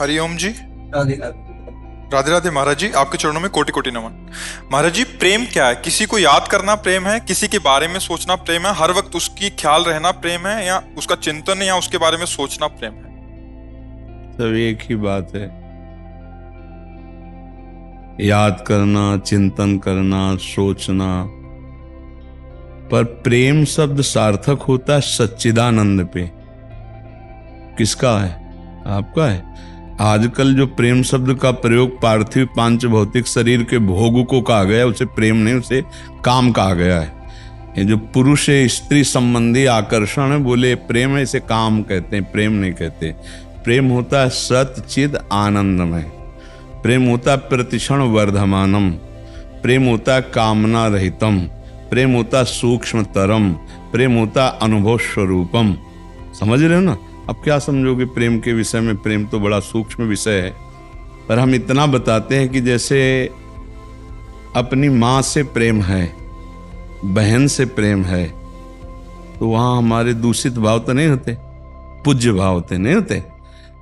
हरिओम जी। राधे राधे। राधे राधे महाराज जी, आपके चरणों में कोटि कोटि नमन। महाराज जी, प्रेम क्या है? किसी को याद करना प्रेम है, किसी के बारे में सोचना प्रेम है, हर वक्त उसकी ख्याल रहना प्रेम है, या उसका चिंतन या उसके बारे में सोचना प्रेम है? सब एक ही बात है। याद करना, चिंतन करना, सोचना। पर प्रेम शब्द सार्थक होता है सच्चिदानंद पे। किसका है? आपका है। आजकल जो प्रेम शब्द का प्रयोग पार्थिव पांच भौतिक शरीर के भोग को कहा गया, उसे प्रेम नहीं, उसे काम कहा गया है। ये जो पुरुष स्त्री संबंधी आकर्षण है, बोले प्रेम है, इसे काम कहते हैं, प्रेम नहीं कहते। प्रेम होता है सत चिद आनंदमय। प्रेम होता है प्रतिक्षण वर्धमानम। प्रेम होता है कामना रहितम। प्रेम होता है सूक्ष्मतरम। प्रेम होता है अनुभव स्वरूपम। समझ रहे हो ना? अब क्या समझोगे प्रेम के विषय में? प्रेम तो बड़ा सूक्ष्म विषय है, पर हम इतना बताते हैं कि जैसे अपनी माँ से प्रेम है, बहन से प्रेम है, तो वहाँ हमारे दूषित भाव तो नहीं होते, पूज्य भाव होते नहीं होते।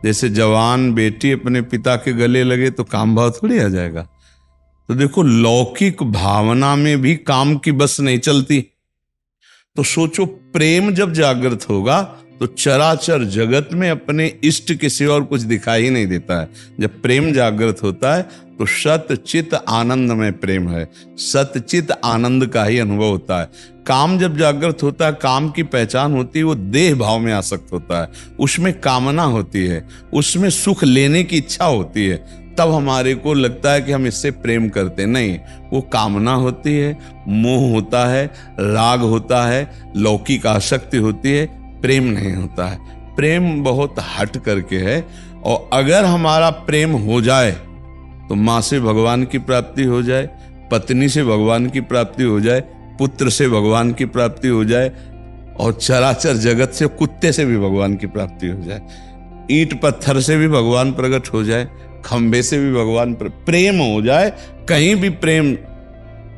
जैसे जवान बेटी अपने पिता के गले लगे तो काम भाव थोड़ी आ जाएगा। तो देखो, लौकिक भावना में भी काम की बस नहीं चलती। तो सोचो, प्रेम जब जागृत होगा तो चराचर जगत में अपने इष्ट के सिवा और कुछ दिखाई नहीं देता है। जब प्रेम जागृत होता है तो सत चित आनंद में प्रेम है, सत चित आनंद का ही अनुभव होता है। काम जब जागृत होता है, काम की पहचान होती है, वो देह भाव में आसक्त होता है, उसमें कामना होती है, उसमें सुख लेने की इच्छा होती है। तब हमारे को लगता है कि हम इससे प्रेम करते नहीं। वो कामना होती है, मोह होता है, राग होता है, लौकिक आसक्ति होती है, प्रेम नहीं होता है। प्रेम बहुत हट करके है। और अगर हमारा प्रेम हो जाए तो माँ से भगवान की प्राप्ति हो जाए, पत्नी से भगवान की प्राप्ति हो जाए, पुत्र से भगवान की प्राप्ति हो जाए, और चराचर जगत से, कुत्ते से भी भगवान की प्राप्ति हो जाए, ईंट पत्थर से भी भगवान प्रकट हो जाए, खंबे से भी भगवान प्रेम हो जाए, कहीं भी प्रेम।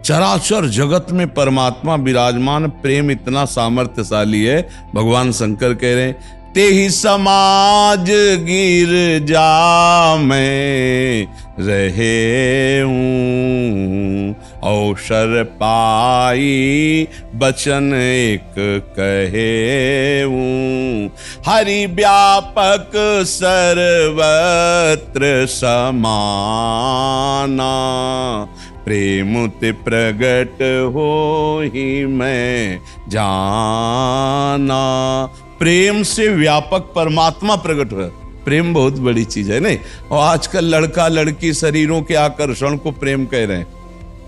चराचर जगत में परमात्मा विराजमान। प्रेम इतना सामर्थ्यशाली है, भगवान शंकर कह रहे हैं, ते ही समाज गिरजा में रहे हूँ, अवसर पाई बचन एक कहे हूँ, हरि व्यापक सर्वत्र समाना, प्रेम ते प्रगट हो ही मैं जाना। प्रेम से व्यापक परमात्मा प्रकट हो। प्रेम बहुत बड़ी चीज है, नहीं? और आजकल लड़का लड़की शरीरों के आकर्षण को प्रेम कह रहे हैं।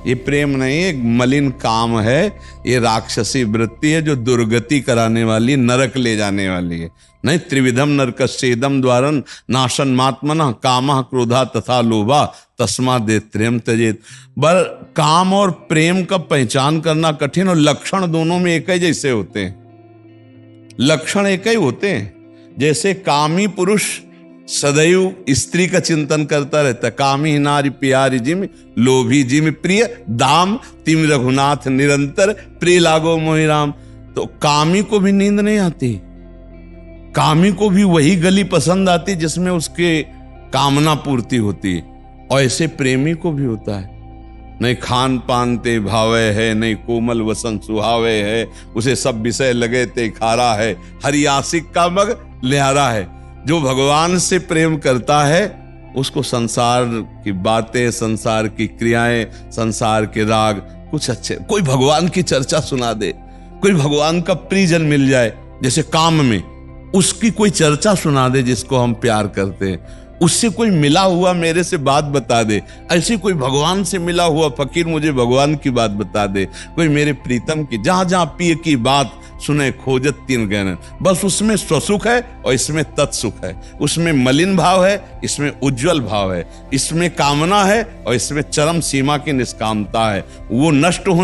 ये प्रेम नहीं, एक मलिन काम है। ये राक्षसी वृत्ति है जो दुर्गति कराने वाली, नरक ले जाने वाली है। नहीं, त्रिविधम नरकस्येदम द्वारन नाशन मात्मना कामः क्रोधा तथा लोभा तस्मात् त्रयम् त्यजेत्। पर काम और प्रेम का पहचान करना कठिन, और लक्षण दोनों में एक ही जैसे होते हैं। लक्षण एक ही होते हैं। जैसे कामी पुरुष सदैव स्त्री का चिंतन करता रहता है, कामी नारी प्यारी जिम, लोभी जिम प्रिय दाम, तिम रघुनाथ निरंतर, प्रिय लागो मोहि राम। तो कामी को भी नींद नहीं आती, कामी को भी वही गली पसंद आती जिसमें उसके कामना पूर्ति होती है। और ऐसे प्रेमी को भी होता है, नहीं खान पान ते भावे है, नहीं कोमल वसन सुहावे है, उसे सब विषय लगे ते खारा है, हरि आशिक का मग लिहारा है। जो भगवान से प्रेम करता है उसको संसार की बातें, संसार की क्रियाएं, संसार के राग कुछ अच्छे, कोई भगवान की चर्चा सुना दे, कोई भगवान का प्रियजन मिल जाए, जैसे काम में उसकी कोई चर्चा सुना दे जिसको हम प्यार करते हैं, उससे कोई मिला हुआ मेरे से बात बता दे, ऐसे कोई भगवान से मिला हुआ फकीर मुझे भगवान की बात बता दे, कोई मेरे प्रीतम की, जहां जहां पिए की बात सुने खोजत तीन गहन। बस उसमें स्वसुख है और इसमें तत्सुख है, उसमें मलिन भाव है, इसमें उज्जवल भाव है, इसमें कामना है और इसमें चरम सीमा की निष्कामता है। वो नष्ट होने